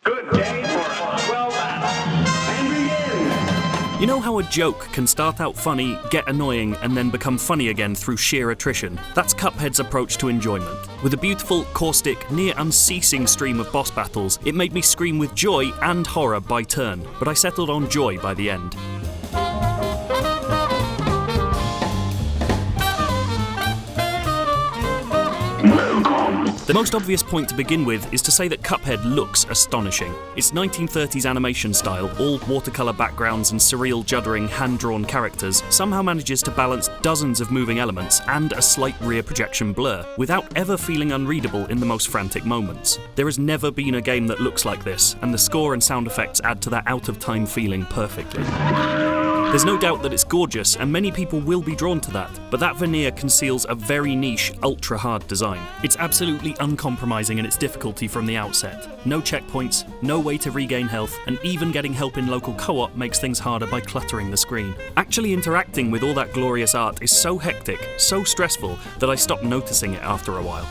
Good day for a swell battle. And begin! You know how a joke can start out funny, get annoying, and then become funny again through sheer attrition? That's Cuphead's approach to enjoyment. With a beautiful, caustic, near unceasing stream of boss battles, it made me scream with joy and horror by turn, but I settled on joy by the end. The most obvious point to begin with is to say that Cuphead looks astonishing. Its 1930s animation style, all watercolour backgrounds and surreal, juddering, hand-drawn characters, somehow manages to balance dozens of moving elements and a slight rear projection blur, without ever feeling unreadable in the most frantic moments. There has never been a game that looks like this, and the score and sound effects add to that out-of-time feeling perfectly. There's no doubt that it's gorgeous, and many people will be drawn to that, but that veneer conceals a very niche, ultra-hard design. It's absolutely uncompromising in its difficulty from the outset. No checkpoints, no way to regain health, and even getting help in local co-op makes things harder by cluttering the screen. Actually interacting with all that glorious art is so hectic, so stressful, that I stopped noticing it after a while.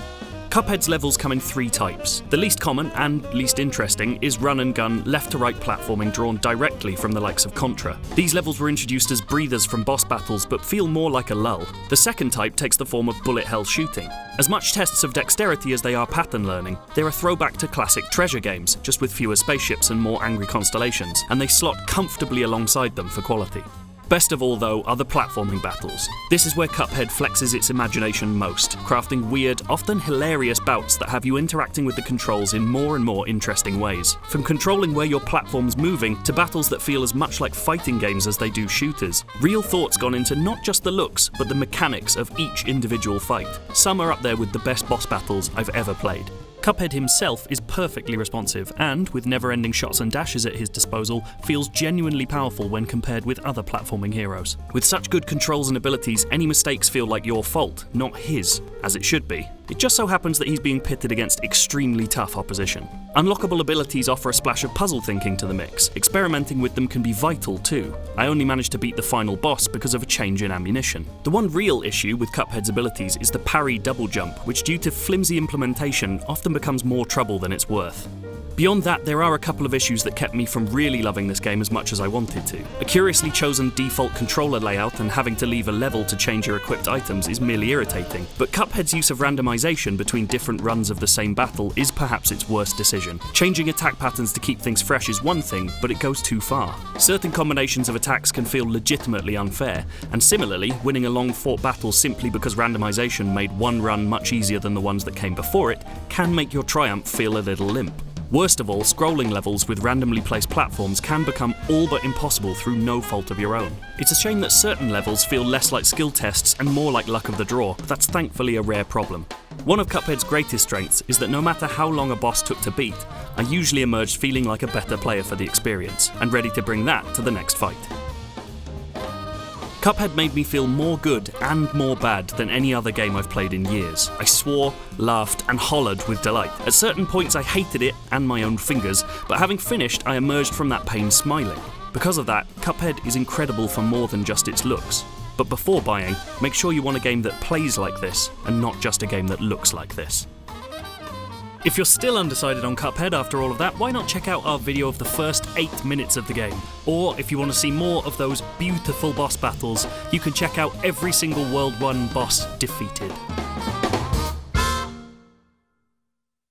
Cuphead's levels come in three types. The least common and least interesting is run and gun, left-to-right platforming drawn directly from the likes of Contra. These levels were introduced as breathers from boss battles but feel more like a lull. The second type takes the form of bullet hell shooting. As much tests of dexterity as they are pattern learning, they're a throwback to classic treasure games, just with fewer spaceships and more angry constellations, and they slot comfortably alongside them for quality. Best of all, though, are the platforming battles. This is where Cuphead flexes its imagination most, crafting weird, often hilarious bouts that have you interacting with the controls in more and more interesting ways. From controlling where your platform's moving to battles that feel as much like fighting games as they do shooters. Real thought's gone into not just the looks, but the mechanics of each individual fight. Some are up there with the best boss battles I've ever played. Cuphead himself is perfectly responsive and, with never-ending shots and dashes at his disposal, feels genuinely powerful when compared with other platforming heroes. With such good controls and abilities, any mistakes feel like your fault, not his, as it should be. It just so happens that he's being pitted against extremely tough opposition. Unlockable abilities offer a splash of puzzle thinking to the mix. Experimenting with them can be vital too. I only managed to beat the final boss because of a change in ammunition. The one real issue with Cuphead's abilities is the parry double jump, which due to flimsy implementation often becomes more trouble than it's worth. Beyond that, there are a couple of issues that kept me from really loving this game as much as I wanted to. A curiously chosen default controller layout and having to leave a level to change your equipped items is merely irritating, but Cuphead's use of randomization between different runs of the same battle is perhaps its worst decision. Changing attack patterns to keep things fresh is one thing, but it goes too far. Certain combinations of attacks can feel legitimately unfair, and similarly, winning a long-fought battle simply because randomization made one run much easier than the ones that came before it can make your triumph feel a little limp. Worst of all, scrolling levels with randomly placed platforms can become all but impossible through no fault of your own. It's a shame that certain levels feel less like skill tests and more like luck of the draw, but that's thankfully a rare problem. One of Cuphead's greatest strengths is that no matter how long a boss took to beat, I usually emerged feeling like a better player for the experience, and ready to bring that to the next fight. Cuphead made me feel more good and more bad than any other game I've played in years. I swore, laughed, and hollered with delight. At certain points I hated it and my own fingers, but having finished I emerged from that pain smiling. Because of that, Cuphead is incredible for more than just its looks. But before buying, make sure you want a game that plays like this, and not just a game that looks like this. If you're still undecided on Cuphead after all of that, why not check out our video of the first 8 minutes of the game? Or if you want to see more of those beautiful boss battles, you can check out every single World 1 boss defeated.